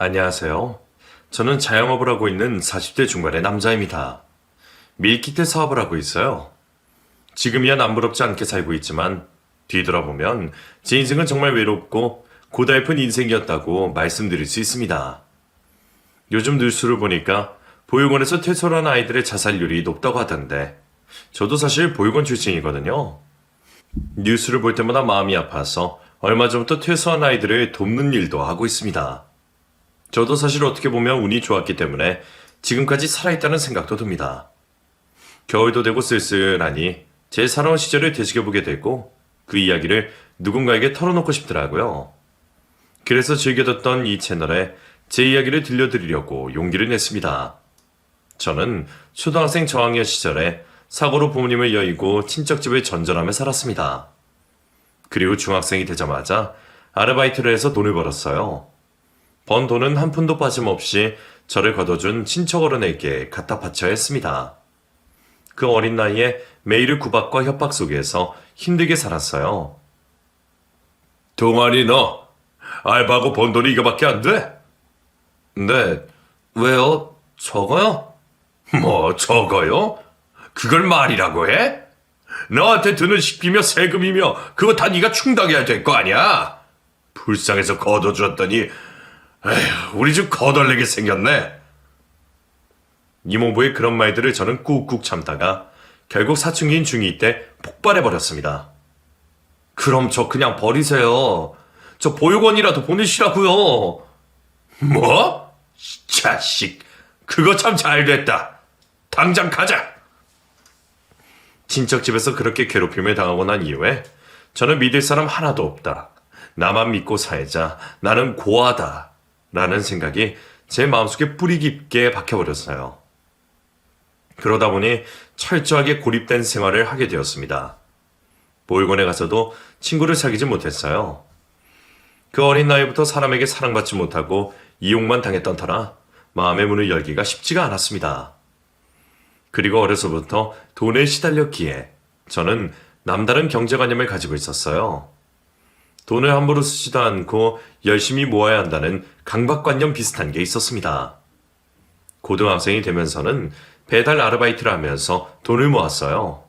안녕하세요. 저는 자영업을 하고 있는 40대 중반의 남자입니다. 밀키트 사업을 하고 있어요. 지금이야 남부럽지 않게 살고 있지만 뒤돌아보면 제 인생은 정말 외롭고 고달픈 인생이었다고 말씀드릴 수 있습니다. 요즘 뉴스를 보니까 보육원에서 퇴소한 아이들의 자살률이 높다고 하던데 저도 사실 보육원 출신이거든요. 뉴스를 볼 때마다 마음이 아파서 얼마 전부터 퇴소한 아이들을 돕는 일도 하고 있습니다. 저도 사실 어떻게 보면 운이 좋았기 때문에 지금까지 살아있다는 생각도 듭니다. 겨울도 되고 쓸쓸하니 제 살아온 시절을 되새겨보게 되고 그 이야기를 누군가에게 털어놓고 싶더라고요. 그래서 즐겨 듣던 이 채널에 제 이야기를 들려드리려고 용기를 냈습니다. 저는 초등학생 저학년 시절에 사고로 부모님을 여의고 친척집을 전전하며 살았습니다. 그리고 중학생이 되자마자 아르바이트를 해서 돈을 벌었어요. 번 돈은 한 푼도 빠짐없이 저를 거둬준 친척 어른에게 갖다 바쳐야 했습니다. 그 어린 나이에 매일의 구박과 협박 속에서 힘들게 살았어요. 동환이 너 알바하고 번 돈이 이거밖에 안 돼? 네, 왜요? 적어요? 뭐 적어요? 그걸 말이라고 해? 너한테 드는 식비며 세금이며 그거 다 네가 충당해야 될 거 아니야? 불쌍해서 거둬주었더니 에휴, 우리 집 거덜내게 생겼네. 이모부의 그런 말들을 저는 꾹꾹 참다가 결국 사춘기인 중2 때 폭발해버렸습니다. 그럼 저 그냥 버리세요. 저 보육원이라도 보내시라고요. 뭐? 자식, 그거 참 잘됐다. 당장 가자. 친척집에서 그렇게 괴롭힘을 당하고 난 이후에 저는 믿을 사람 하나도 없다. 나만 믿고 살자. 나는 고아다. 라는 생각이 제 마음속에 뿌리 깊게 박혀버렸어요. 그러다 보니 철저하게 고립된 생활을 하게 되었습니다. 보육원에 가서도 친구를 사귀지 못했어요. 그 어린 나이부터 사람에게 사랑받지 못하고 이용만 당했던 터라 마음의 문을 열기가 쉽지가 않았습니다. 그리고 어려서부터 돈에 시달렸기에 저는 남다른 경제관념을 가지고 있었어요. 돈을 함부로 쓰지도 않고 열심히 모아야 한다는 강박관념 비슷한 게 있었습니다. 고등학생이 되면서는 배달 아르바이트를 하면서 돈을 모았어요.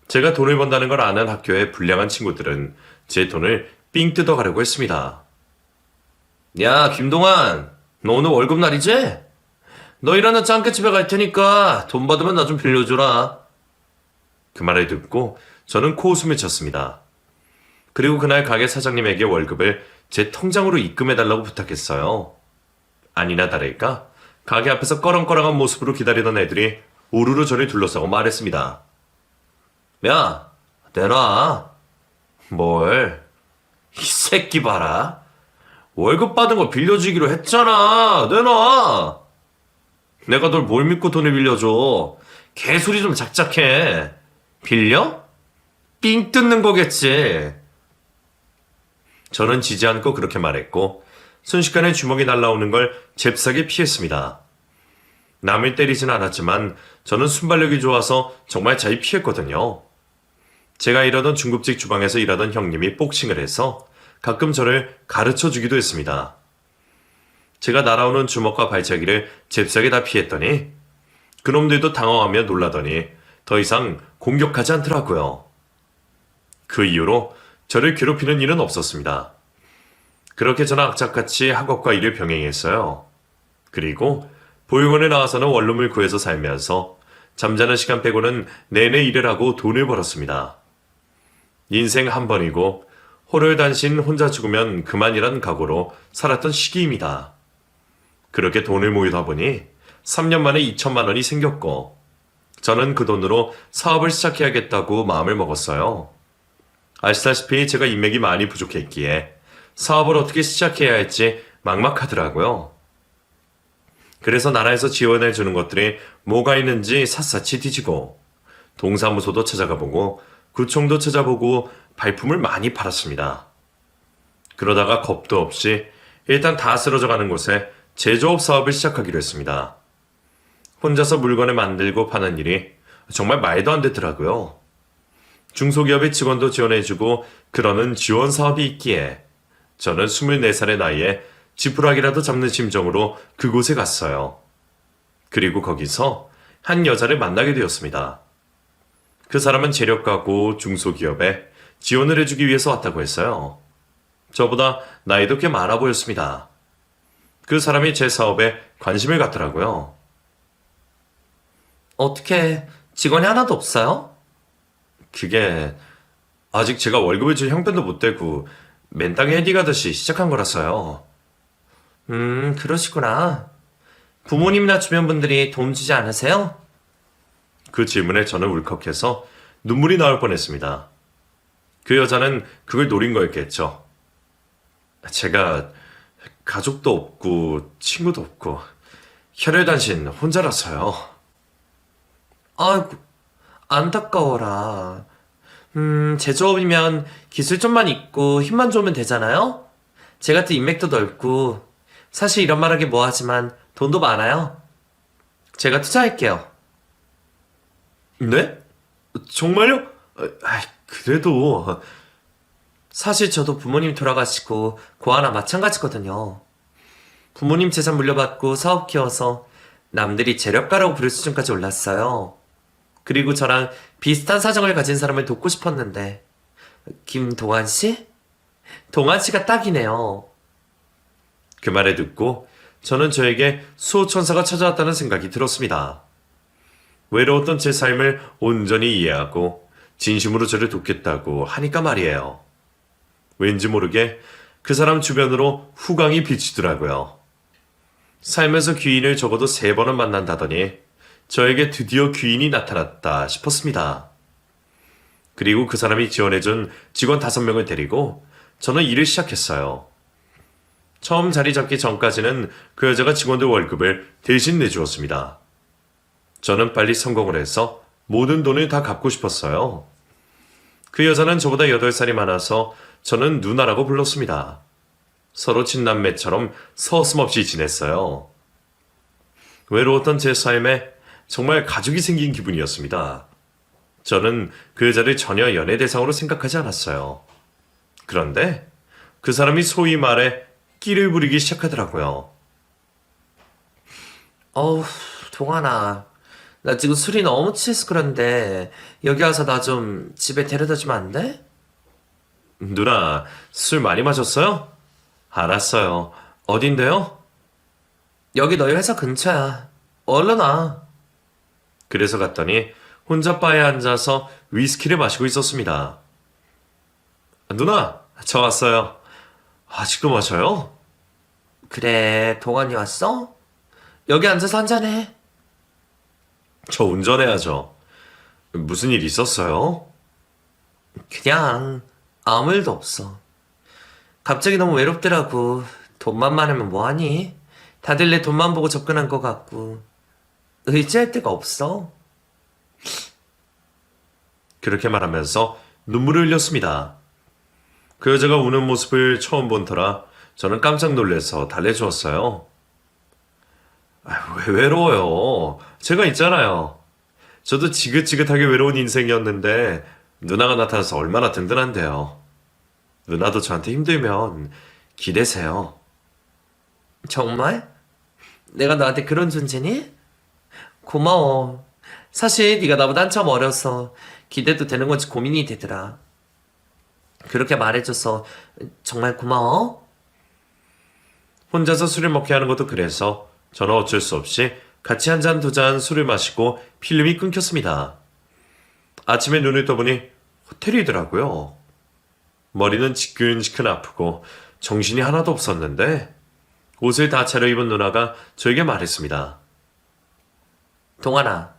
제가 돈을 번다는 걸 아는 학교의 불량한 친구들은 제 돈을 삥 뜯어가려고 했습니다. 야, 김동환, 너 오늘 월급 날이지? 너 일하는 짱깨집에 갈 테니까 돈 받으면 나 좀 빌려주라. 그 말을 듣고 저는 코웃음을 쳤습니다. 그리고 그날 가게 사장님에게 월급을 제 통장으로 입금해달라고 부탁했어요. 아니나 다를까 가게 앞에서 꺼렁꺼렁한 모습으로 기다리던 애들이 우르르 저를 둘러싸고 말했습니다. 야, 내놔. 뭘? 이 새끼 봐라. 월급 받은 거 빌려주기로 했잖아. 내놔. 내가 널 뭘 믿고 돈을 빌려줘. 개소리 좀 작작해. 빌려? 삥 뜯는 거겠지. 저는 지지 않고 그렇게 말했고 순식간에 주먹이 날라오는 걸 잽싸게 피했습니다. 남을 때리진 않았지만 저는 순발력이 좋아서 정말 잘 피했거든요. 제가 일하던 중국집 주방에서 일하던 형님이 복싱을 해서 가끔 저를 가르쳐주기도 했습니다. 제가 날아오는 주먹과 발차기를 잽싸게 다 피했더니 그놈들도 당황하며 놀라더니 더 이상 공격하지 않더라고요. 그 이후로 저를 괴롭히는 일은 없었습니다. 그렇게 저는 악착같이 학업과 일을 병행했어요. 그리고 보육원에 나와서는 원룸을 구해서 살면서 잠자는 시간 빼고는 내내 일을 하고 돈을 벌었습니다. 인생 한 번이고 호롤단신 혼자 죽으면 그만이란 각오로 살았던 시기입니다. 그렇게 돈을 모으다 보니 3년 만에 2천만 원이 생겼고 저는 그 돈으로 사업을 시작해야겠다고 마음을 먹었어요. 아시다시피 제가 인맥이 많이 부족했기에 사업을 어떻게 시작해야 할지 막막하더라고요. 그래서 나라에서 지원해 주는 것들이 뭐가 있는지 샅샅이 뒤지고 동사무소도 찾아가보고 구청도 찾아보고 발품을 많이 팔았습니다. 그러다가 겁도 없이 일단 다 쓰러져 가는 곳에 제조업 사업을 시작하기로 했습니다. 혼자서 물건을 만들고 파는 일이 정말 말도 안 되더라고요. 중소기업의 직원도 지원해주고 그러는 지원 사업이 있기에 저는 24살의 나이에 지푸라기라도 잡는 심정으로 그곳에 갔어요. 그리고 거기서 한 여자를 만나게 되었습니다. 그 사람은 재력가고 중소기업에 지원을 해주기 위해서 왔다고 했어요. 저보다 나이도 꽤 많아 보였습니다. 그 사람이 제 사업에 관심을 갖더라고요. 어떻게 직원이 하나도 없어요? 그게 아직 제가 월급을 줄 형편도 못 되고 맨땅에 헤딩하듯이 시작한 거라서요. 그러시구나. 부모님이나 주변 분들이 도움 주지 않으세요? 그 질문에 저는 울컥해서 눈물이 나올 뻔했습니다. 그 여자는 그걸 노린 거였겠죠. 제가 가족도 없고 친구도 없고 혈혈단신 혼자라서요. 아이고, 안타까워라. 제조업이면 기술 좀만 있고 힘만 좋으면 되잖아요? 제 같은 인맥도 넓고 사실 이런 말하기 뭐하지만 돈도 많아요. 제가 투자할게요. 네? 정말요? 그래도 사실 저도 부모님 돌아가시고 고아나 마찬가지거든요. 부모님 재산 물려받고 사업 키워서 남들이 재력가라고 부를 수준까지 올랐어요. 그리고 저랑 비슷한 사정을 가진 사람을 돕고 싶었는데 김동환 씨? 동환 씨가 딱이네요. 그 말을 듣고 저는 저에게 수호천사가 찾아왔다는 생각이 들었습니다. 외로웠던 제 삶을 온전히 이해하고 진심으로 저를 돕겠다고 하니까 말이에요. 왠지 모르게 그 사람 주변으로 후광이 비치더라고요. 살면서 귀인을 적어도 3번은 만난다더니 저에게 드디어 귀인이 나타났다 싶었습니다. 그리고 그 사람이 지원해준 직원 5명을 데리고 저는 일을 시작했어요. 처음 자리 잡기 전까지는 그 여자가 직원들 월급을 대신 내주었습니다. 저는 빨리 성공을 해서 모든 돈을 다 갚고 싶었어요. 그 여자는 저보다 8살이 많아서 저는 누나라고 불렀습니다. 서로 친남매처럼 서슴없이 지냈어요. 외로웠던 제 삶에 정말 가족이 생긴 기분이었습니다. 저는 그 여자를 전혀 연애 대상으로 생각하지 않았어요. 그런데 그 사람이 소위 말해 끼를 부리기 시작하더라고요. 어우, 동환아. 나 지금 술이 너무 취해서 그런데 여기 와서 나 좀 집에 데려다 주면 안 돼? 누나, 술 많이 마셨어요? 알았어요. 어딘데요? 여기 너희 회사 근처야. 얼른 와. 그래서 갔더니 혼자 바에 앉아서 위스키를 마시고 있었습니다. 누나, 저 왔어요. 아직도 마셔요? 그래, 동환이 왔어? 여기 앉아서 한잔해. 저 운전해야죠. 무슨 일 있었어요? 그냥 아무 일도 없어. 갑자기 너무 외롭더라고. 돈만 많으면 뭐하니? 다들 내 돈만 보고 접근한 것 같고 의지할 데가 없어. 그렇게 말하면서 눈물을 흘렸습니다. 그 여자가 우는 모습을 처음 본 터라 저는 깜짝 놀라서 달래주었어요. 왜 외로워요? 제가 있잖아요. 저도 지긋지긋하게 외로운 인생이었는데 누나가 나타나서 얼마나 든든한데요. 누나도 저한테 힘들면 기대세요. 정말? 내가 너한테 그런 존재니? 고마워. 사실 네가 나보다 한참 어려서 기대도 되는 건지 고민이 되더라. 그렇게 말해줘서 정말 고마워. 혼자서 술을 먹게 하는 것도 그래서 저는 어쩔 수 없이 같이 한 잔 두 잔 술을 마시고 필름이 끊겼습니다. 아침에 눈을 떠보니 호텔이더라고요. 머리는 지끈지끈 아프고 정신이 하나도 없었는데 옷을 다 차려입은 누나가 저에게 말했습니다. 동환아,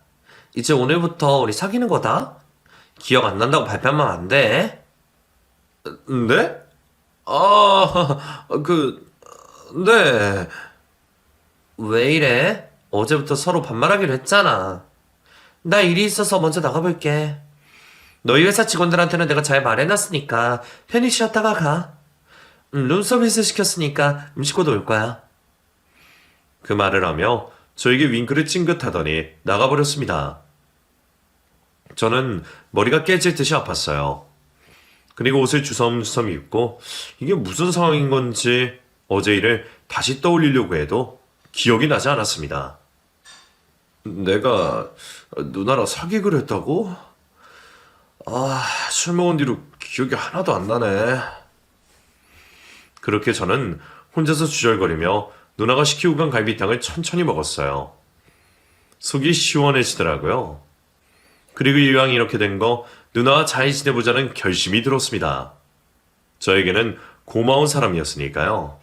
이제 오늘부터 우리 사귀는 거다. 기억 안 난다고 발뺌하면 안 돼. 네? 네. 왜 이래? 어제부터 서로 반말하기로 했잖아. 나 일이 있어서 먼저 나가볼게. 너희 회사 직원들한테는 내가 잘 말해놨으니까 편히 쉬었다가 가. 룸서비스 시켰으니까 음식 곧 올 거야. 그 말을 하며 저에게 윙크를 찡긋하더니 나가버렸습니다. 저는 머리가 깨질 듯이 아팠어요. 그리고 옷을 주섬주섬 입고 이게 무슨 상황인 건지 어제 일을 다시 떠올리려고 해도 기억이 나지 않았습니다. 내가 누나랑 사귀기로 했다고? 술 먹은 뒤로 기억이 하나도 안 나네. 그렇게 저는 혼자서 주절거리며 누나가 시키고 간 갈비탕을 천천히 먹었어요. 속이 시원해지더라고요. 그리고 이왕 이렇게 된 거 누나와 잘 지내보자는 결심이 들었습니다. 저에게는 고마운 사람이었으니까요.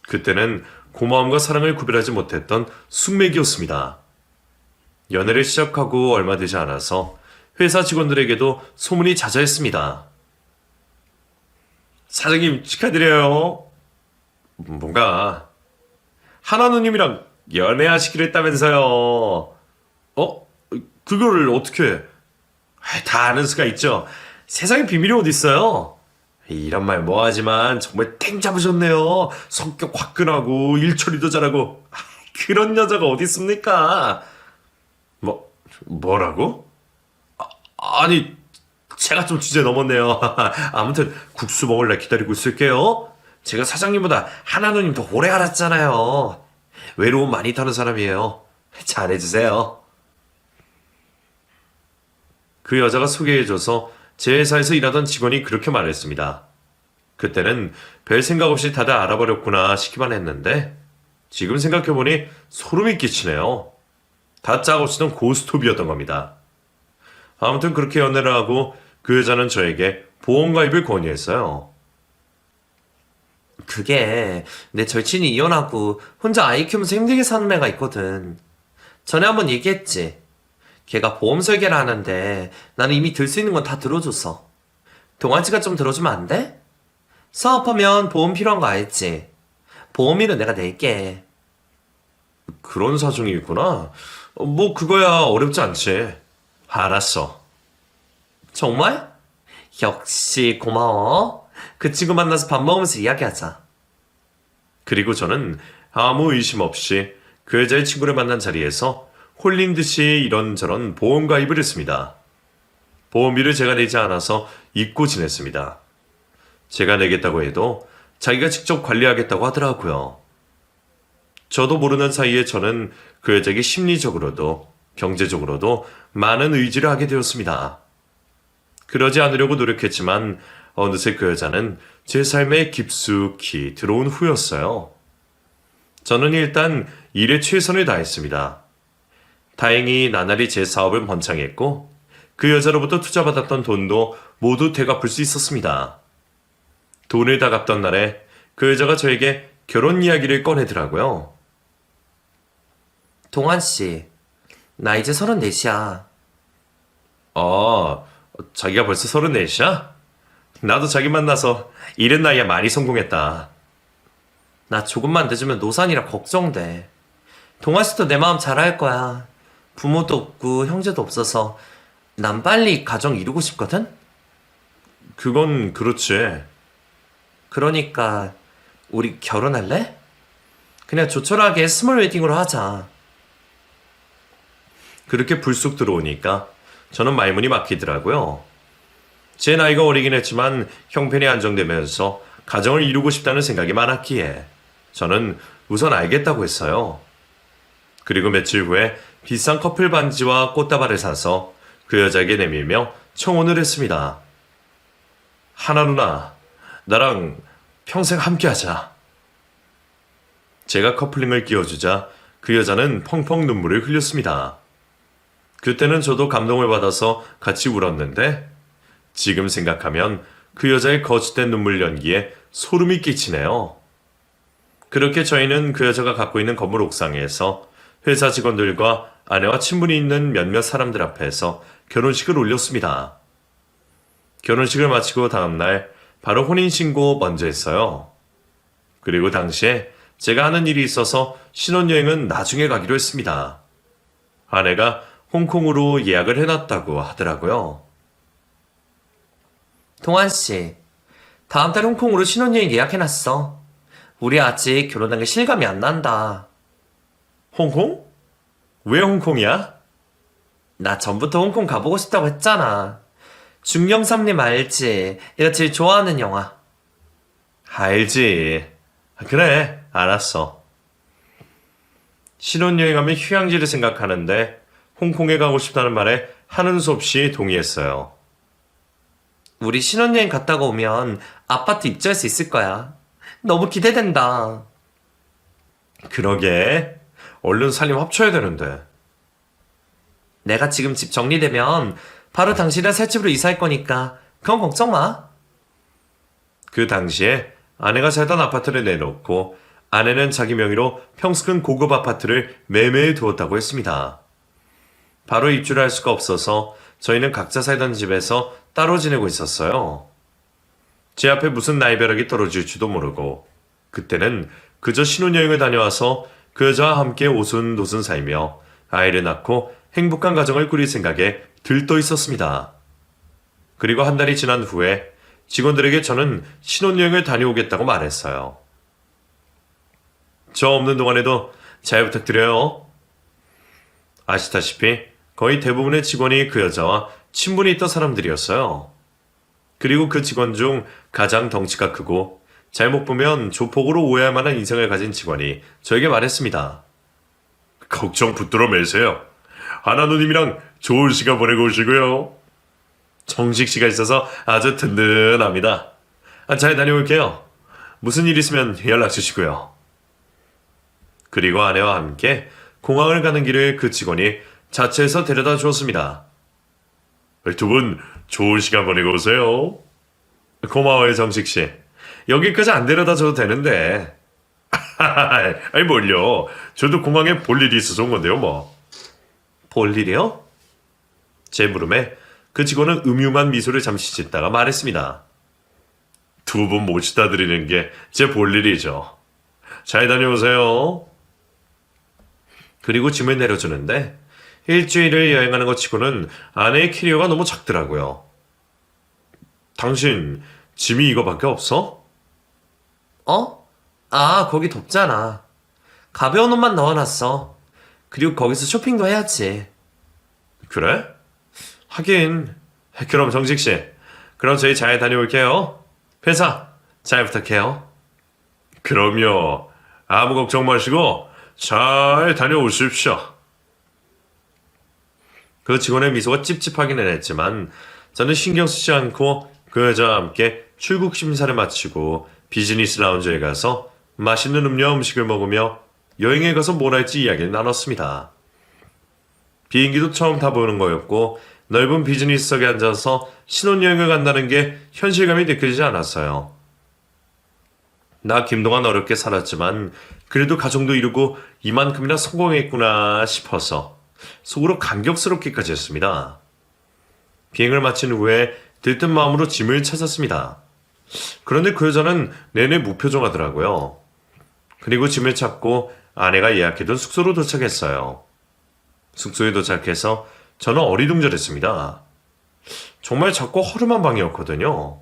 그때는 고마움과 사랑을 구별하지 못했던 숙맥이었습니다. 연애를 시작하고 얼마 되지 않아서 회사 직원들에게도 소문이 자자했습니다. 사장님 축하드려요. 뭔가 하나 누님이랑 연애하시기로 했다면서요. 그거를 어떻게? 다 아는 수가 있죠. 세상에 비밀이 어딨어요. 이런 말 뭐하지만 정말 땡 잡으셨네요. 성격 화끈하고 일처리도 잘하고 그런 여자가 어디 있습니까? 뭐라고? 아니 제가 좀 주제 넘었네요. 아무튼 국수 먹을래 기다리고 있을게요. 제가 사장님보다 하나 누님 더 오래 알았잖아요. 외로움 많이 타는 사람이에요. 잘해주세요. 그 여자가 소개해줘서 제 회사에서 일하던 직원이 그렇게 말했습니다. 그때는 별 생각 없이 다들 알아버렸구나 싶기만 했는데 지금 생각해보니 소름이 끼치네요. 다 짜고 치던 고스톱이었던 겁니다. 아무튼 그렇게 연애를 하고 그 여자는 저에게 보험가입을 권유했어요. 그게 내 절친이 이혼하고 혼자 아이 키우면서 힘들게 사는 애가 있거든. 전에 한번 얘기했지. 걔가 보험 설계를 하는데 나는 이미 들 수 있는 건 다 들어줬어. 동아지가 좀 들어주면 안 돼? 사업하면 보험 필요한 거 알지? 보험료는 내가 낼게. 그런 사정이 있구나. 그거야 어렵지 않지. 알았어. 정말? 역시 고마워. 그 친구 만나서 밥 먹으면서 이야기하자. 그리고 저는 아무 의심 없이 그 여자의 친구를 만난 자리에서 홀린 듯이 이런저런 보험 가입을 했습니다. 보험비를 제가 내지 않아서 잊고 지냈습니다. 제가 내겠다고 해도 자기가 직접 관리하겠다고 하더라고요. 저도 모르는 사이에 저는 그 여자에게 심리적으로도 경제적으로도 많은 의지를 하게 되었습니다. 그러지 않으려고 노력했지만 어느새 그 여자는 제 삶에 깊숙이 들어온 후였어요. 저는 일단 일에 최선을 다했습니다. 다행히 나날이 제 사업을 번창했고 그 여자로부터 투자받았던 돈도 모두 되갚을 수 있었습니다. 돈을 다 갚던 날에 그 여자가 저에게 결혼 이야기를 꺼내더라고요. 동환씨, 나 이제 34이야. 자기가 벌써 34이야? 나도 자기 만나서 이른 나이에 많이 성공했다. 나 조금만 늦으면 노산이라 걱정돼. 동환씨도 내 마음 잘 알 거야. 부모도 없고 형제도 없어서 난 빨리 가정 이루고 싶거든? 그건 그렇지. 그러니까 우리 결혼할래? 그냥 조촐하게 스몰 웨딩으로 하자. 그렇게 불쑥 들어오니까 저는 말문이 막히더라고요. 제 나이가 어리긴 했지만 형편이 안정되면서 가정을 이루고 싶다는 생각이 많았기에 저는 우선 알겠다고 했어요. 그리고 며칠 후에 비싼 커플 반지와 꽃다발을 사서 그 여자에게 내밀며 청혼을 했습니다. 하나 누나, 나랑 평생 함께하자. 제가 커플링을 끼워주자 그 여자는 펑펑 눈물을 흘렸습니다. 그때는 저도 감동을 받아서 같이 울었는데 지금 생각하면 그 여자의 거짓된 눈물 연기에 소름이 끼치네요. 그렇게 저희는 그 여자가 갖고 있는 건물 옥상에서 회사 직원들과 아내와 친분이 있는 몇몇 사람들 앞에서 결혼식을 올렸습니다. 결혼식을 마치고 다음날 바로 혼인신고 먼저 했어요. 그리고 당시에 제가 하는 일이 있어서 신혼여행은 나중에 가기로 했습니다. 아내가 홍콩으로 예약을 해놨다고 하더라고요. 동환씨, 다음 달 홍콩으로 신혼여행 예약해놨어. 우리 아직 결혼한 게 실감이 안 난다. 홍콩? 왜 홍콩이야? 나 전부터 홍콩 가보고 싶다고 했잖아. 중경삼림 알지? 내가 제일 좋아하는 영화. 알지. 그래, 알았어. 신혼여행하면 휴양지를 생각하는데 홍콩에 가고 싶다는 말에 하는 수 없이 동의했어요. 우리 신혼여행 갔다가 오면 아파트 입주할 수 있을 거야. 너무 기대된다. 그러게. 얼른 살림 합쳐야 되는데. 내가 지금 집 정리되면 바로 당신이랑 새 집으로 이사할 거니까 그건 걱정 마. 그 당시에 아내가 살던 아파트를 내놓고 아내는 자기 명의로 평수큰 고급 아파트를 매매해 두었다고 했습니다. 바로 입주를 할 수가 없어서 저희는 각자 살던 집에서 따로 지내고 있었어요. 제 앞에 무슨 나이벼락이 떨어질지도 모르고 그때는 그저 신혼여행을 다녀와서 그 여자와 함께 오순도순 살며 아이를 낳고 행복한 가정을 꾸릴 생각에 들떠 있었습니다. 그리고 한 달이 지난 후에 직원들에게 저는 신혼여행을 다녀오겠다고 말했어요. 저 없는 동안에도 잘 부탁드려요. 아시다시피 거의 대부분의 직원이 그 여자와 친분이 있던 사람들이었어요. 그리고 그 직원 중 가장 덩치가 크고 잘못 보면 조폭으로 오해할 만한 인성을 가진 직원이 저에게 말했습니다. 걱정 붙들어 매세요. 하나누님이랑 좋은 시간 보내고 오시고요. 정식 씨가 있어서 아주 든든합니다. 잘 다녀올게요. 무슨 일 있으면 연락 주시고요. 그리고 아내와 함께 공항을 가는 길을 그 직원이 자체해서 데려다 주었습니다. 두 분 좋은 시간 보내고 오세요. 고마워요, 정식 씨. 여기까지 안 데려다 줘도 되는데. 아니 뭘요. 저도 공항에 볼 일이 있어서 온 건데요, 뭐. 볼 일이요? 제 물음에 그 직원은 음흉한 미소를 잠시 짓다가 말했습니다. 두 분 모시다 드리는 게 제 볼 일이죠. 잘 다녀오세요. 그리고 짐을 내려주는데 일주일을 여행하는 것 치고는 아내의 캐리어가 너무 작더라고요. 당신 짐이 이거밖에 없어? 어? 아, 거기 덥잖아. 가벼운 옷만 넣어놨어. 그리고 거기서 쇼핑도 해야지. 그래? 하긴. 그럼 정식씨, 그럼 저희 잘 다녀올게요. 회사 잘 부탁해요. 그럼요. 아무 걱정 마시고 잘 다녀오십시오. 그 직원의 미소가 찝찝하기는 했지만 저는 신경 쓰지 않고 그 여자와 함께 출국 심사를 마치고 비즈니스 라운지에 가서 맛있는 음료와 음식을 먹으며 여행에 가서 뭘 할지 이야기를 나눴습니다. 비행기도 처음 타보는 거였고 넓은 비즈니스석에 앉아서 신혼여행을 간다는 게 현실감이 느껴지지 않았어요. 나 김동완 어렵게 살았지만 그래도 가정도 이루고 이만큼이나 성공했구나 싶어서 속으로 감격스럽기까지 했습니다. 비행을 마친 후에 들뜬 마음으로 짐을 찾았습니다. 그런데 그 여자는 내내 무표정하더라고요. 그리고 짐을 찾고 아내가 예약해둔 숙소로 도착했어요. 숙소에 도착해서 저는 어리둥절했습니다. 정말 작고 허름한 방이었거든요.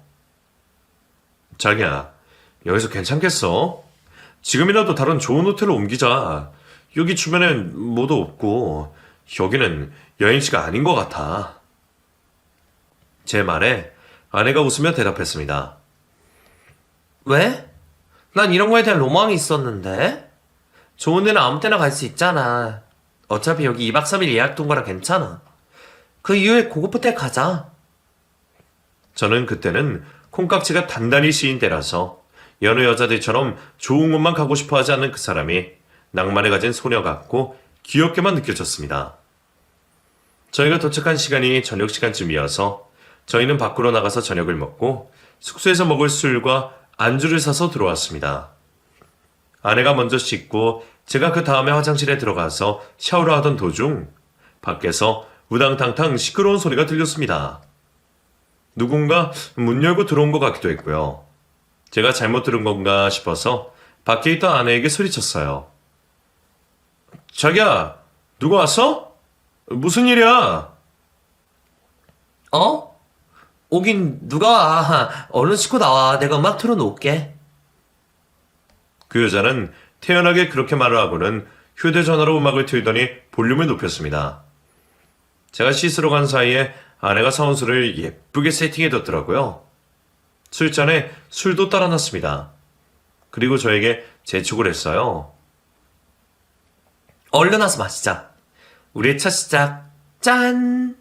자기야, 여기서 괜찮겠어? 지금이라도 다른 좋은 호텔로 옮기자. 여기 주변엔 뭐도 없고 여기는 여행지가 아닌 것 같아. 제 말에 아내가 웃으며 대답했습니다. 왜? 난 이런 거에 대한 로망이 있었는데? 좋은 데는 아무 때나 갈 수 있잖아. 어차피 여기 2박 3일 예약 둔 거라 괜찮아. 그 이후에 고급 호텔 가자. 저는 그때는 콩깍지가 단단히 씌인 때라서 여느 여자들처럼 좋은 곳만 가고 싶어 하지 않는 그 사람이 낭만에 가진 소녀 같고 귀엽게만 느껴졌습니다. 저희가 도착한 시간이 저녁 시간쯤이어서 저희는 밖으로 나가서 저녁을 먹고 숙소에서 먹을 술과 안주를 사서 들어왔습니다. 아내가 먼저 씻고 제가 그 다음에 화장실에 들어가서 샤워를 하던 도중 밖에서 우당탕탕 시끄러운 소리가 들렸습니다. 누군가 문 열고 들어온 것 같기도 했고요. 제가 잘못 들은 건가 싶어서 밖에 있던 아내에게 소리쳤어요. 자기야, 누가 왔어? 무슨 일이야? 어? 오긴 누가 와. 얼른 씻고 나와. 내가 음악 틀어놓을게. 그 여자는 태연하게 그렇게 말을 하고는 휴대전화로 음악을 틀더니 볼륨을 높였습니다. 제가 씻으러 간 사이에 아내가 사온 술을 예쁘게 세팅해뒀더라고요. 술잔에 술도 따라 놨습니다. 그리고 저에게 재촉을 했어요. 얼른 와서 마시자. 우리의 첫 시작. 짠!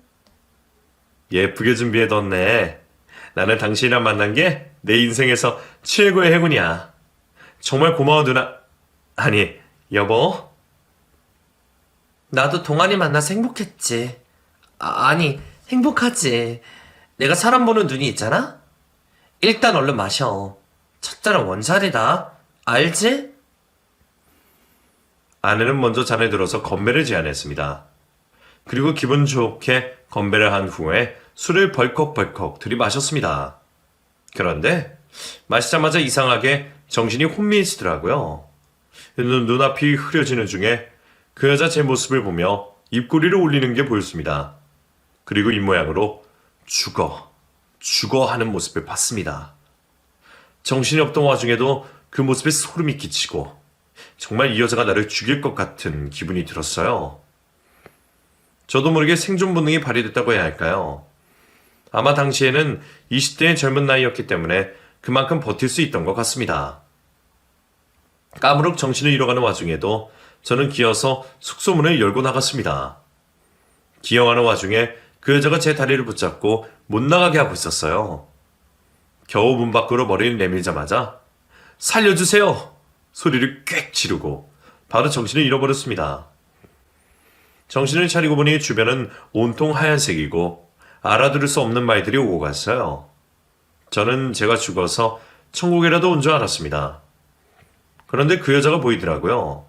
예쁘게 준비해뒀네. 나는 당신이랑 만난 게 내 인생에서 최고의 행운이야. 정말 고마워 누나. 아니 여보. 나도 동안이 만나서 행복했지. 아니, 행복하지. 내가 사람 보는 눈이 있잖아? 일단 얼른 마셔. 첫잔은 원샷이다. 알지? 아내는 먼저 잔에 들어서 건배를 제안했습니다. 그리고 기분 좋게 건배를 한 후에 술을 벌컥벌컥 들이마셨습니다. 그런데 마시자마자 이상하게 정신이 혼미해지더라고요. 눈앞이 흐려지는 중에 그 여자 제 모습을 보며 입꼬리를 올리는 게 보였습니다. 그리고 입모양으로 죽어 하는 모습을 봤습니다. 정신이 없던 와중에도 그 모습에 소름이 끼치고 정말 이 여자가 나를 죽일 것 같은 기분이 들었어요. 저도 모르게 생존 본능이 발휘됐다고 해야 할까요? 아마 당시에는 20대의 젊은 나이였기 때문에 그만큼 버틸 수 있던 것 같습니다. 까무룩 정신을 잃어가는 와중에도 저는 기어서 숙소 문을 열고 나갔습니다. 기어가는 와중에 그 여자가 제 다리를 붙잡고 못 나가게 하고 있었어요. 겨우 문 밖으로 머리를 내밀자마자 살려주세요! 소리를 꽥 지르고 바로 정신을 잃어버렸습니다. 정신을 차리고 보니 주변은 온통 하얀색이고 알아들을 수 없는 말들이 오고 갔어요. 저는 제가 죽어서 천국이라도 온 줄 알았습니다. 그런데 그 여자가 보이더라고요.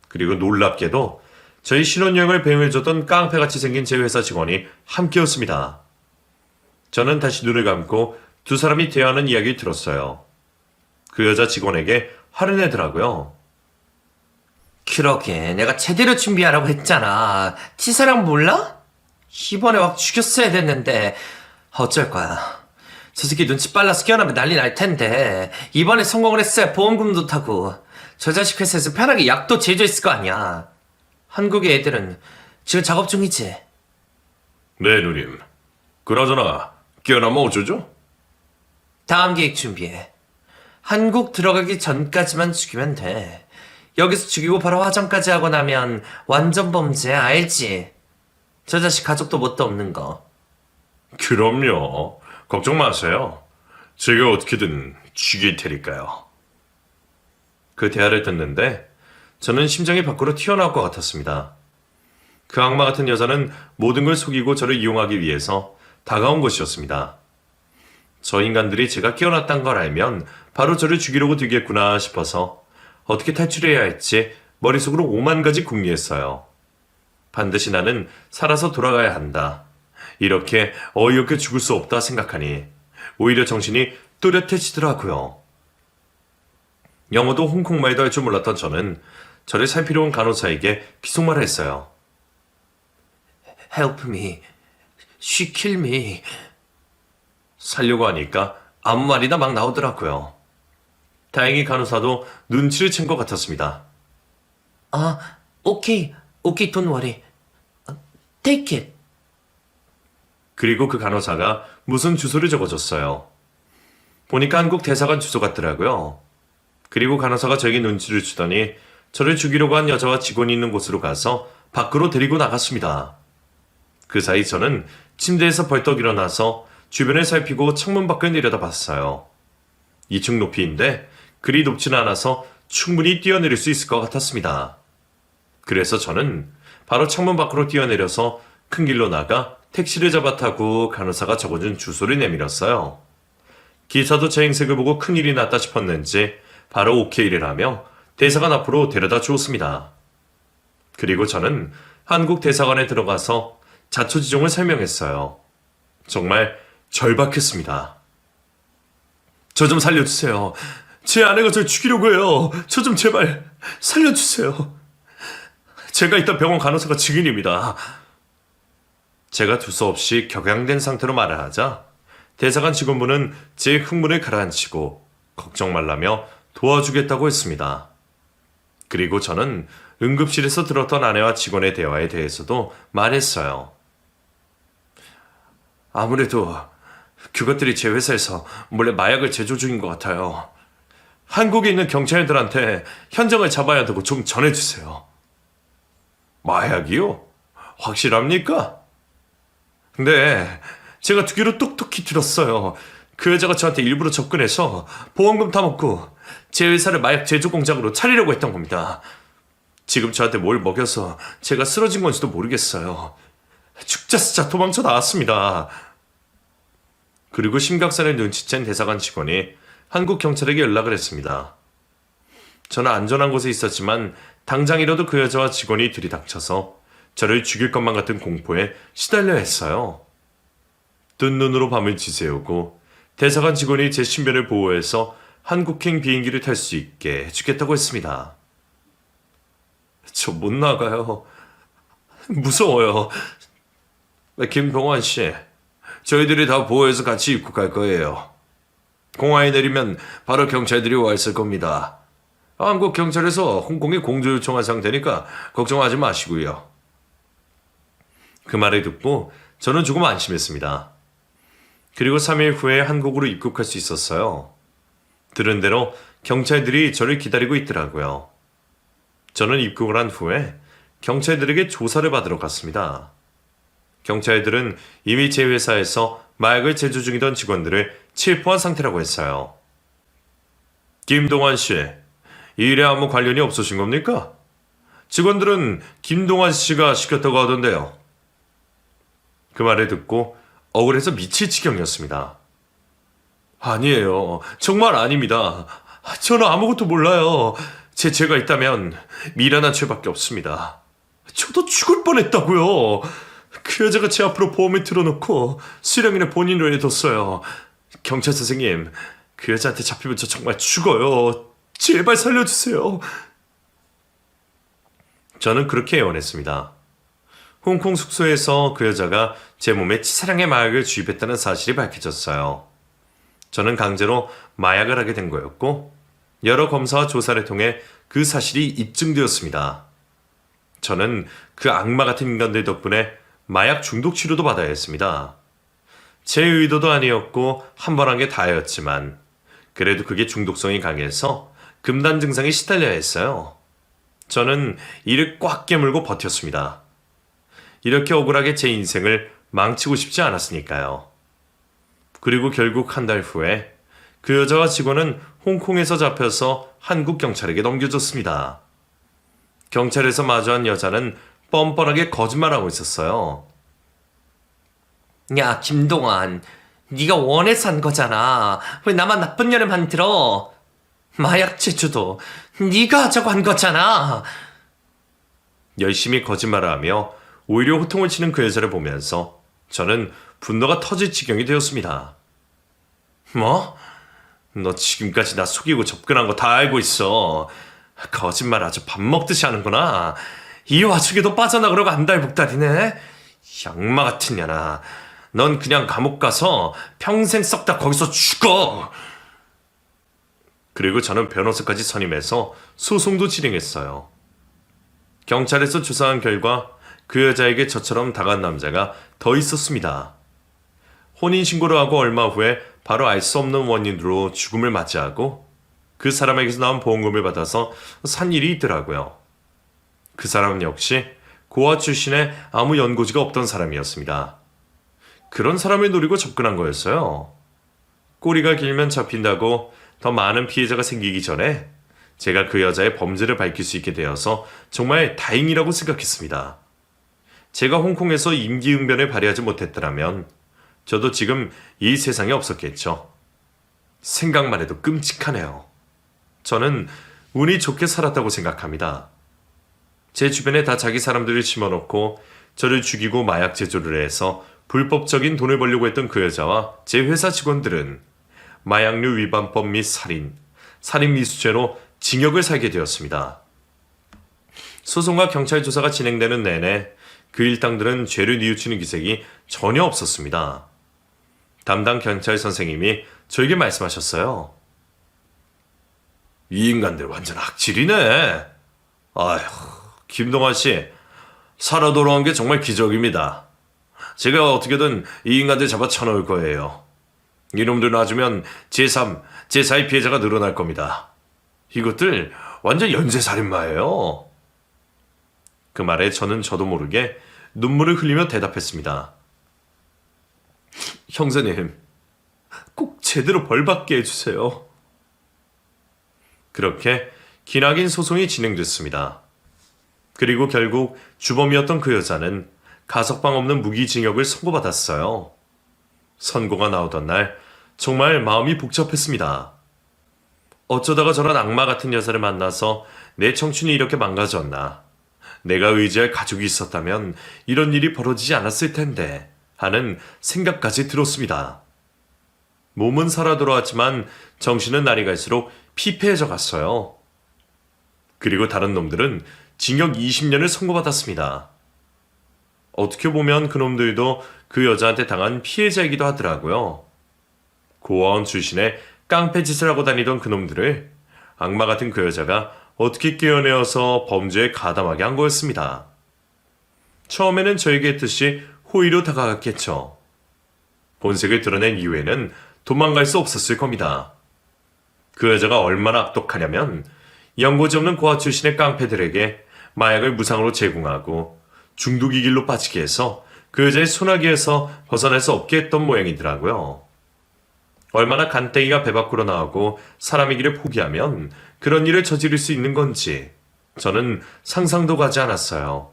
그리고 놀랍게도 저희 신혼여행을 배웅해줬던 깡패같이 생긴 제 회사 직원이 함께였습니다. 저는 다시 눈을 감고 두 사람이 대화하는 이야기를 들었어요. 그 여자 직원에게 화를 내더라고요. 그러게, 내가 제대로 준비하라고 했잖아. 치사랑 몰라? 이번에 확 죽였어야 됐는데 어쩔 거야. 저 새끼 눈치 빨라서 깨어나면 난리 날 텐데 이번에 성공을 했어야 보험금도 타고 저 자식 회사에서 편하게 약도 제조했을 거 아니야. 한국의 애들은 지금 작업 중이지. 네 누님. 그나저나 깨어나면 어쩌죠? 다음 계획 준비해. 한국 들어가기 전까지만 죽이면 돼. 여기서 죽이고 바로 화장까지 하고 나면 완전 범죄 알지? 저 자식 가족도 뭣도 없는 거. 그럼요. 걱정 마세요. 제가 어떻게든 죽일 테니까요. 그 대화를 듣는데 저는 심장이 밖으로 튀어나올 것 같았습니다. 그 악마 같은 여자는 모든 걸 속이고 저를 이용하기 위해서 다가온 것이었습니다. 저 인간들이 제가 깨어났단 걸 알면 바로 저를 죽이려고 들겠구나 싶어서 어떻게 탈출해야 할지 머릿속으로 5만 가지 궁리했어요. 반드시 나는 살아서 돌아가야 한다. 이렇게 어이없게 죽을 수 없다 생각하니 오히려 정신이 또렷해지더라고요. 영어도 홍콩말도 할 줄 몰랐던 저는 저를 살피러 온 간호사에게 귓속말을 했어요. Help me. She kill me. 살려고 하니까 아무 말이나 막 나오더라고요. 다행히 간호사도 눈치를 챈 것 같았습니다. 오케이, don't worry. Take it. 그리고 그 간호사가 무슨 주소를 적어줬어요. 보니까 한국 대사관 주소 같더라고요. 그리고 간호사가 저에게 눈치를 주더니 저를 죽이려고 한 여자와 직원이 있는 곳으로 가서 밖으로 데리고 나갔습니다. 그 사이 저는 침대에서 벌떡 일어나서 주변을 살피고 창문 밖을 내려다봤어요. 2층 높이인데 그리 높지는 않아서 충분히 뛰어내릴 수 있을 것 같았습니다. 그래서 저는 바로 창문 밖으로 뛰어내려서 큰 길로 나가 택시를 잡아 타고 간호사가 적어준 주소를 내밀었어요. 기사도 제 행색을 보고 큰일이 났다 싶었는지 바로 오케이를 하며 대사관 앞으로 데려다 주었습니다. 그리고 저는 한국 대사관에 들어가서 자초지종을 설명했어요. 정말 절박했습니다. 저 좀 살려주세요. 제 아내가 절 죽이려고 해요. 저 좀 제발 살려주세요. 제가 있던 병원 간호사가 증인입니다. 제가 두서없이 격양된 상태로 말을 하자 대사관 직원분은 제 흥분을 가라앉히고 걱정 말라며 도와주겠다고 했습니다. 그리고 저는 응급실에서 들었던 아내와 직원의 대화에 대해서도 말했어요. 아무래도 그것들이 제 회사에서 몰래 마약을 제조 중인 것 같아요. 한국에 있는 경찰들한테 현장을 잡아야 한다고 좀 전해주세요. 마약이요? 확실합니까? 네, 제가 듣기로 똑똑히 들었어요. 그 여자가 저한테 일부러 접근해서 보험금 타먹고 제 회사를 마약 제조 공장으로 차리려고 했던 겁니다. 지금 저한테 뭘 먹여서 제가 쓰러진 건지도 모르겠어요. 죽자쓰자 도망쳐 나왔습니다. 그리고 심각산을 눈치챈 대사관 직원이 한국 경찰에게 연락을 했습니다. 저는 안전한 곳에 있었지만 당장이라도 그 여자와 직원이 들이닥쳐서 저를 죽일 것만 같은 공포에 시달려 했어요. 뜬 눈으로 밤을 지새우고 대사관 직원이 제 신변을 보호해서 한국행 비행기를 탈 수 있게 해주겠다고 했습니다. 저 못 나가요. 무서워요. 김동완 씨, 저희들이 다 보호해서 같이 입국할 거예요. 공항에 내리면 바로 경찰들이 와 있을 겁니다. 한국 경찰에서 홍콩에 공조 요청한 상태니까 걱정하지 마시고요. 그 말을 듣고 저는 조금 안심했습니다. 그리고 3일 후에 한국으로 입국할 수 있었어요. 들은 대로 경찰들이 저를 기다리고 있더라고요. 저는 입국을 한 후에 경찰들에게 조사를 받으러 갔습니다. 경찰들은 이미 제 회사에서 마약을 제조 중이던 직원들을 체포한 상태라고 했어요. 김동완 씨, 이 일에 아무 관련이 없으신 겁니까? 직원들은 김동완 씨가 시켰다고 하던데요. 그 말을 듣고 억울해서 미칠 지경이었습니다. 아니에요. 정말 아닙니다. 저는 아무것도 몰라요. 제 죄가 있다면 미련한 죄밖에 없습니다. 저도 죽을 뻔했다고요. 그 여자가 제 앞으로 보험을 틀어놓고 수령인의 본인을 해뒀어요. 경찰 선생님, 그 여자한테 잡히면 저 정말 죽어요. 제발 살려주세요. 저는 그렇게 애원했습니다. 홍콩 숙소에서 그 여자가 제 몸에 치사량의 마약을 주입했다는 사실이 밝혀졌어요. 저는 강제로 마약을 하게 된 거였고 여러 검사와 조사를 통해 그 사실이 입증되었습니다. 저는 그 악마 같은 인간들 덕분에 마약 중독 치료도 받아야 했습니다. 제 의도도 아니었고 한 번 한 게 다였지만 그래도 그게 중독성이 강해서 금단 증상에 시달려야 했어요. 저는 이를 꽉 깨물고 버텼습니다. 이렇게 억울하게 제 인생을 망치고 싶지 않았으니까요. 그리고 결국 한 달 후에 그 여자와 직원은 홍콩에서 잡혀서 한국 경찰에게 넘겨졌습니다. 경찰에서 마주한 여자는 뻔뻔하게 거짓말하고 있었어요. 야, 김동완, 네가 원해서 한 거잖아. 왜 나만 나쁜 년을 만들어? 마약 제조도 네가 하자고 한 거잖아. 열심히 거짓말을 하며 오히려 호통을 치는 그 여자를 보면서 저는 분노가 터질 지경이 되었습니다. 뭐? 너 지금까지 나 속이고 접근한 거 다 알고 있어. 거짓말 아주 밥 먹듯이 하는구나. 이 와중에도 빠져나가려고 안달복달이네. 악마 같은 년아. 넌 그냥 감옥 가서 평생 썩다 거기서 죽어. 그리고 저는 변호사까지 선임해서 소송도 진행했어요. 경찰에서 조사한 결과 그 여자에게 저처럼 당한 남자가 더 있었습니다. 혼인신고를 하고 얼마 후에 바로 알 수 없는 원인으로 죽음을 맞이하고 그 사람에게서 나온 보험금을 받아서 산 일이 있더라고요. 그 사람은 역시 고아 출신의 아무 연고지가 없던 사람이었습니다. 그런 사람을 노리고 접근한 거였어요. 꼬리가 길면 잡힌다고 더 많은 피해자가 생기기 전에 제가 그 여자의 범죄를 밝힐 수 있게 되어서 정말 다행이라고 생각했습니다. 제가 홍콩에서 임기응변을 발휘하지 못했더라면 저도 지금 이 세상에 없었겠죠. 생각만 해도 끔찍하네요. 저는 운이 좋게 살았다고 생각합니다. 제 주변에 다 자기 사람들을 심어놓고 저를 죽이고 마약 제조를 해서 불법적인 돈을 벌려고 했던 그 여자와 제 회사 직원들은 마약류 위반법 및 살인 미수죄로 징역을 살게 되었습니다. 소송과 경찰 조사가 진행되는 내내 그 일당들은 죄를 뉘우치는 기색이 전혀 없었습니다. 담당 경찰 선생님이 저에게 말씀하셨어요. 이 인간들 완전 악질이네. 아휴, 김동완 씨, 살아 돌아온 게 정말 기적입니다. 제가 어떻게든 이 인간들 잡아 쳐놓을 거예요. 이놈들 놔주면 제3, 제4의 피해자가 늘어날 겁니다. 이것들 완전 연쇄살인마예요. 그 말에 저도 모르게 눈물을 흘리며 대답했습니다. 형사님, 꼭 제대로 벌받게 해주세요. 그렇게 기나긴 소송이 진행됐습니다. 그리고 결국 주범이었던 그 여자는 가석방 없는 무기징역을 선고받았어요. 선고가 나오던 날 정말 마음이 복잡했습니다. 어쩌다가 저런 악마 같은 여자를 만나서 내 청춘이 이렇게 망가졌나. 내가 의지할 가족이 있었다면 이런 일이 벌어지지 않았을 텐데 하는 생각까지 들었습니다. 몸은 살아 돌아왔지만 정신은 날이 갈수록 피폐해져 갔어요. 그리고 다른 놈들은 징역 20년을 선고받았습니다. 어떻게 보면 그놈들도 그 여자한테 당한 피해자이기도 하더라고요. 고아원 출신의 깡패 짓을 하고 다니던 그놈들을 악마 같은 그 여자가 어떻게 깨어내어서 범죄에 가담하게 한 거였습니다. 처음에는 저에게 했듯이 호의로 다가갔겠죠. 본색을 드러낸 이후에는 도망갈 수 없었을 겁니다. 그 여자가 얼마나 악독하냐면 연고지 없는 고아 출신의 깡패들에게 마약을 무상으로 제공하고 중독의 길로 빠지게 해서 그 여자의 소나기에서 벗어날 수 없게 했던 모양이더라고요. 얼마나 간땡이가 배 밖으로 나오고 사람의 길을 포기하면 그런 일을 저지를 수 있는 건지 저는 상상도 가지 않았어요.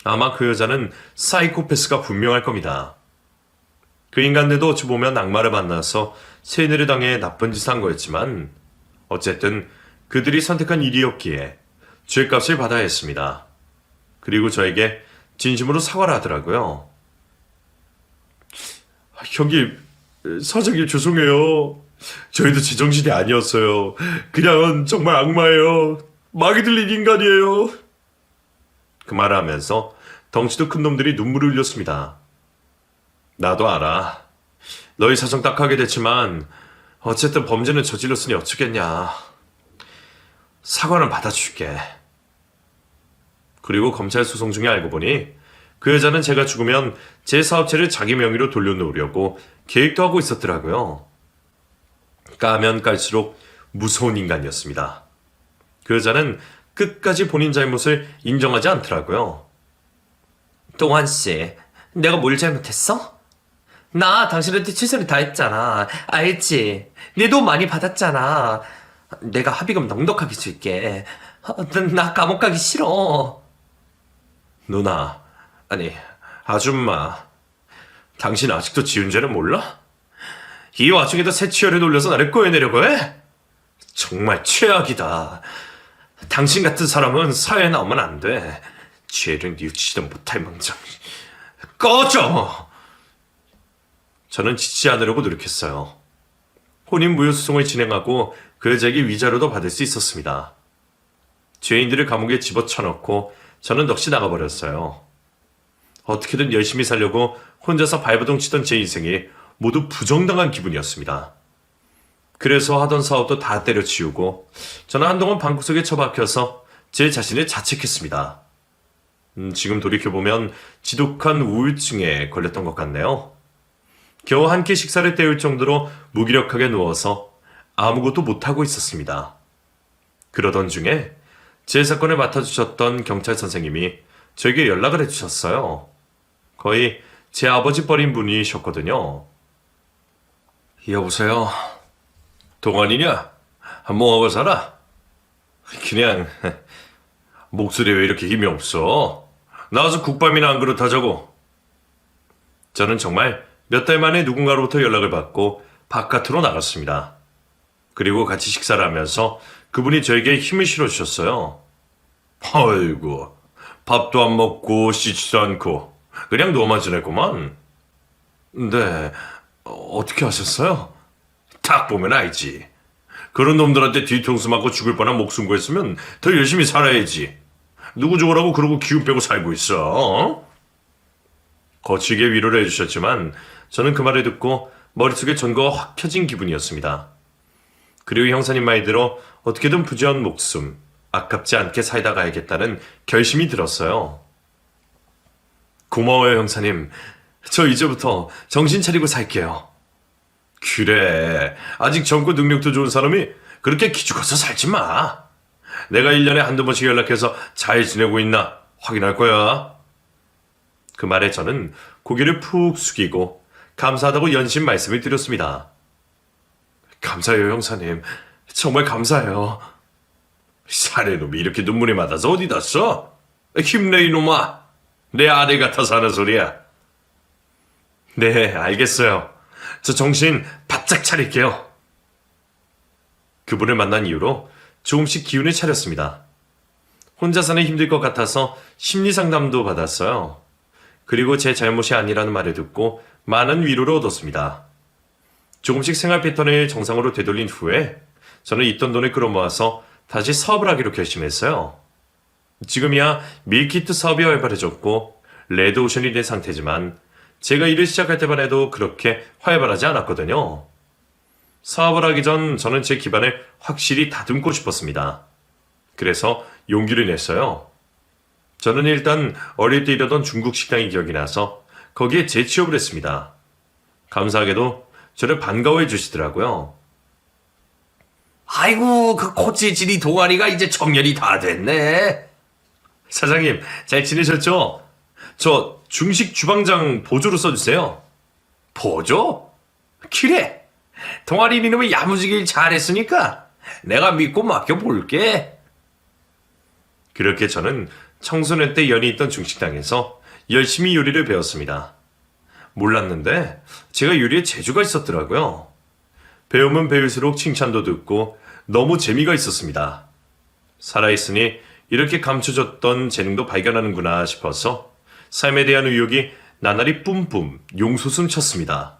아마 그 여자는 사이코패스가 분명할 겁니다. 그 인간들도 어찌 보면 악마를 만나서 세뇌를 당해 나쁜 짓을 한 거였지만 어쨌든 그들이 선택한 일이었기에 죄값을 받아야 했습니다. 그리고 저에게 진심으로 사과를 하더라고요. 형님, 사장님 죄송해요. 저희도 제정신이 아니었어요. 그냥 정말 악마예요. 마귀 들린 인간이에요. 그 말을 하면서 덩치도 큰 놈들이 눈물을 흘렸습니다. 나도 알아. 너희 사정 딱하게 됐지만 어쨌든 범죄는 저질렀으니 어쩌겠냐. 사과는 받아줄게. 그리고 검찰 소송 중에 알고 보니 그 여자는 제가 죽으면 제 사업체를 자기 명의로 돌려놓으려고 계획도 하고 있었더라고요. 까면 깔수록 무서운 인간이었습니다. 그 여자는 끝까지 본인 잘못을 인정하지 않더라고요. 동환씨, 내가 뭘 잘못했어? 나 당신한테 최선을 다했잖아. 알지? 내 돈 많이 받았잖아. 내가 합의금 넉넉하게 줄게. 나 감옥 가기 싫어. 누나, 아니 아줌마, 당신 아직도 지은 죄를 몰라? 이 와중에도 새치열에 놀려서 나를 꼬여내려고 해? 정말 최악이다. 당신 같은 사람은 사회에 나오면 안 돼. 죄를 뉘우치지도 못할 망정. 꺼져! 저는 지치지 않으려고 노력했어요. 혼인무효소송을 진행하고 그 여자에게 위자료도 받을 수 있었습니다. 죄인들을 감옥에 집어쳐넣고 저는 넋이 나가버렸어요. 어떻게든 열심히 살려고 혼자서 발버둥 치던 제 인생이 모두 부정당한 기분이었습니다. 그래서 하던 사업도 다 때려치우고 저는 한동안 방구석에 처박혀서 제 자신을 자책했습니다. 지금 돌이켜보면 지독한 우울증에 걸렸던 것 같네요. 겨우 한 끼 식사를 때울 정도로 무기력하게 누워서 아무것도 못하고 있었습니다. 그러던 중에 제 사건을 맡아주셨던 경찰 선생님이 저에게 연락을 해주셨어요. 거의 제 아버지 뻘인 분이셨거든요. 여보세요? 동안이냐? 뭐하고 살아? 그냥 목소리 왜 이렇게 힘이 없어? 나와서 국밥이나 한 그릇 하자고. 저는 정말 몇 달 만에 누군가로부터 연락을 받고 바깥으로 나갔습니다. 그리고 같이 식사를 하면서 그분이 저에게 힘을 실어주셨어요. 아이고, 밥도 안 먹고 씻지도 않고 그냥 누워만 지냈구만. 네, 어떻게 하셨어요? 딱 보면 알지. 그런 놈들한테 뒤통수 맞고 죽을 뻔한 목숨 구했으면 더 열심히 살아야지. 누구 죽으라고 그러고 기운 빼고 살고 있어. 어? 거칠게 위로를 해주셨지만 저는 그 말을 듣고 머릿속에 전거가 확 켜진 기분이었습니다. 그리고 형사님 말대로 어떻게든 부지한 목숨, 아깝지 않게 살다 가야겠다는 결심이 들었어요. 고마워요, 형사님. 저 이제부터 정신 차리고 살게요. 그래, 아직 젊고 능력도 좋은 사람이 그렇게 기죽어서 살지 마. 내가 1년에 한두 번씩 연락해서 잘 지내고 있나 확인할 거야. 그 말에 저는 고개를 푹 숙이고 감사하다고 연신 말씀을 드렸습니다. 감사해요, 형사님. 정말 감사해요. 사내놈이 이렇게 눈물이 맑아서 어디다 써? 힘내, 이놈아. 내 아들 같아서 하는 소리야. 네, 알겠어요. 저 정신 바짝 차릴게요. 그분을 만난 이후로 조금씩 기운을 차렸습니다. 혼자서는 힘들 것 같아서 심리 상담도 받았어요. 그리고 제 잘못이 아니라는 말을 듣고 많은 위로를 얻었습니다. 조금씩 생활 패턴을 정상으로 되돌린 후에 저는 있던 돈을 끌어모아서 다시 사업을 하기로 결심했어요. 지금이야 밀키트 사업이 활발해졌고 레드오션이 된 상태지만 제가 일을 시작할 때만 해도 그렇게 활발하지 않았거든요. 사업을 하기 전 저는 제 기반을 확실히 다듬고 싶었습니다. 그래서 용기를 냈어요. 저는 일단 어릴 때 일하던 중국 식당이 기억이 나서 거기에 재취업을 했습니다. 감사하게도 저를 반가워해 주시더라고요. 아이고, 그 코치질이 동아리가 이제 정년이 다 됐네. 사장님, 잘 지내셨죠? 저 중식 주방장 보조로 써주세요. 보조? 그래. 동아리 이름을 야무지길 잘했으니까 내가 믿고 맡겨볼게. 그렇게 저는 청소년 때 연이 있던 중식당에서 열심히 요리를 배웠습니다. 몰랐는데 제가 요리에 재주가 있었더라고요. 배우면 배울수록 칭찬도 듣고 너무 재미가 있었습니다. 살아있으니 이렇게 감춰졌던 재능도 발견하는구나 싶어서 삶에 대한 의욕이 나날이 뿜뿜 용솟음 쳤습니다.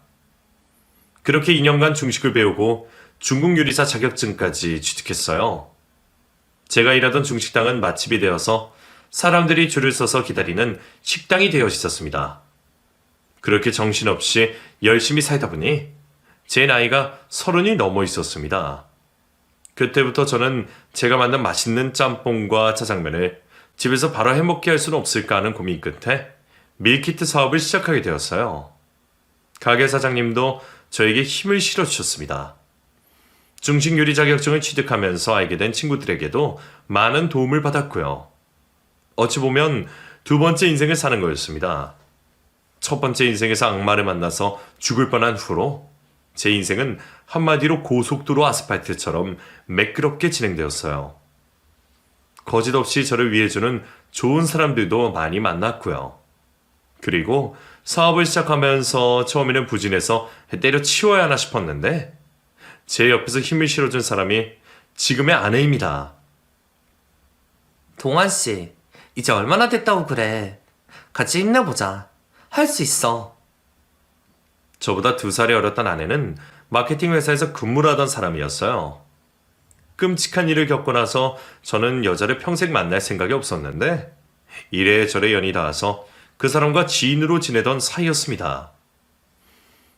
그렇게 2년간 중식을 배우고 중국 요리사 자격증까지 취득했어요. 제가 일하던 중식당은 맛집이 되어서 사람들이 줄을 서서 기다리는 식당이 되어 있었습니다. 그렇게 정신없이 열심히 살다 보니 제 나이가 30이 넘어 있었습니다. 그때부터 저는 제가 만든 맛있는 짬뽕과 짜장면을 집에서 바로 해먹게 할 수는 없을까 하는 고민 끝에 밀키트 사업을 시작하게 되었어요. 가게 사장님도 저에게 힘을 실어주셨습니다. 중식 요리 자격증을 취득하면서 알게 된 친구들에게도 많은 도움을 받았고요. 어찌 보면 두 번째 인생을 사는 거였습니다. 첫 번째 인생에서 악마를 만나서 죽을 뻔한 후로 제 인생은 한마디로 고속도로 아스팔트처럼 매끄럽게 진행되었어요. 거짓없이 저를 위해주는 좋은 사람들도 많이 만났고요. 그리고 사업을 시작하면서 처음에는 부진해서 때려치워야 하나 싶었는데 제 옆에서 힘을 실어준 사람이 지금의 아내입니다. 동환씨, 이제 얼마나 됐다고 그래. 같이 힘내보자. 할 수 있어. 저보다 2살이 어렸던 아내는 마케팅 회사에서 근무를 하던 사람이었어요. 끔찍한 일을 겪고 나서 저는 여자를 평생 만날 생각이 없었는데 이래저래 연이 닿아서 그 사람과 지인으로 지내던 사이였습니다.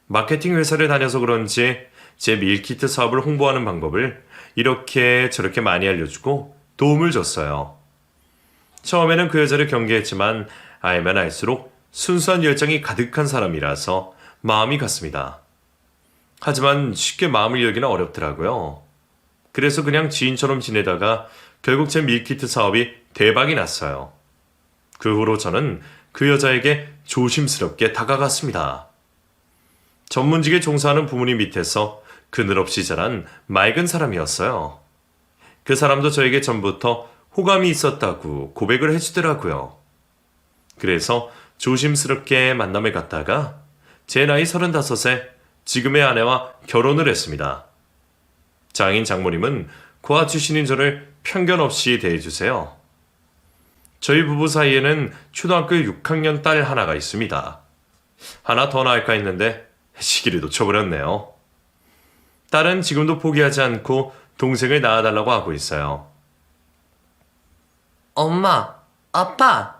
마케팅 회사를 다녀서 그런지 제 밀키트 사업을 홍보하는 방법을 이렇게 저렇게 많이 알려주고 도움을 줬어요. 처음에는 그 여자를 경계했지만 알면 알수록 순수한 열정이 가득한 사람이라서 마음이 갔습니다. 하지만 쉽게 마음을 열기는 어렵더라고요. 그래서 그냥 지인처럼 지내다가 결국 제 밀키트 사업이 대박이 났어요. 그 후로 저는 그 여자에게 조심스럽게 다가갔습니다. 전문직에 종사하는 부모님 밑에서 그늘없이 자란 맑은 사람이었어요. 그 사람도 저에게 전부터 호감이 있었다고 고백을 해주더라고요. 그래서 조심스럽게 만남을 갖다가 제 나이 35에 지금의 아내와 결혼을 했습니다. 장인 장모님은 고아 출신인 저를 편견 없이 대해주세요. 저희 부부 사이에는 초등학교 6학년 딸 하나가 있습니다. 하나 더 낳을까 했는데 시기를 놓쳐버렸네요. 딸은 지금도 포기하지 않고 동생을 낳아달라고 하고 있어요. 엄마, 아빠,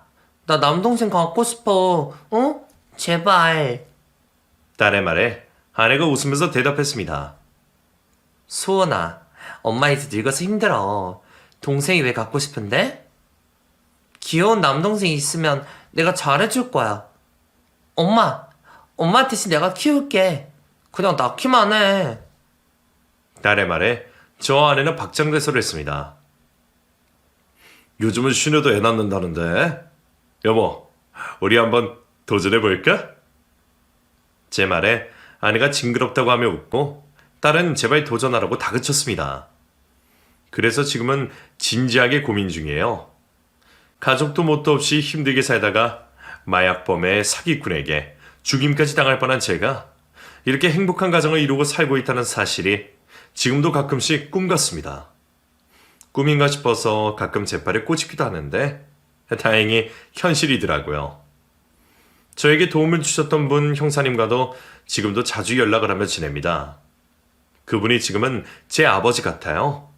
나 남동생 갖고 싶어. 어? 제발. 딸의 말에 아내가 웃으면서 대답했습니다. 수원아, 엄마 이제 늙어서 힘들어. 동생이 왜 갖고 싶은데? 귀여운 남동생이 있으면 내가 잘해줄 거야. 엄마 대신 내가 키울게. 그냥 낳기만 해. 딸의 말에 저 아내는 박장대소를 했습니다. 요즘은 쉬녀도 애 낳는다는데? 여보, 우리 한번 도전해볼까? 제 말에 아내가 징그럽다고 하며 웃고 딸은 제발 도전하라고 다그쳤습니다. 그래서 지금은 진지하게 고민 중이에요. 가족도 뭣도 없이 힘들게 살다가 마약범의 사기꾼에게 죽임까지 당할 뻔한 제가 이렇게 행복한 가정을 이루고 살고 있다는 사실이 지금도 가끔씩 꿈 같습니다. 꿈인가 싶어서 가끔 제 팔에 꽂히기도 하는데 다행히 현실이더라고요. 저에게 도움을 주셨던 분 형사님과도 지금도 자주 연락을 하며 지냅니다. 그분이 지금은 제 아버지 같아요.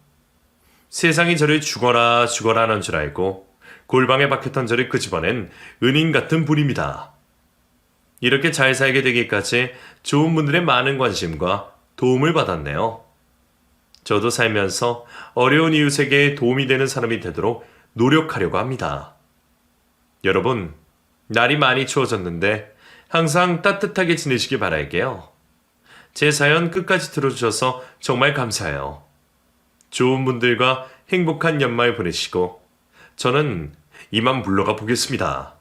세상이 저를 죽어라 하는 줄 알고 골방에 박혔던 저를 끄집어낸 은인 같은 분입니다. 이렇게 잘 살게 되기까지 좋은 분들의 많은 관심과 도움을 받았네요. 저도 살면서 어려운 이웃에게 도움이 되는 사람이 되도록 노력하려고 합니다. 여러분, 날이 많이 추워졌는데 항상 따뜻하게 지내시길 바랄게요. 제 사연 끝까지 들어주셔서 정말 감사해요. 좋은 분들과 행복한 연말 보내시고 저는 이만 물러가 보겠습니다.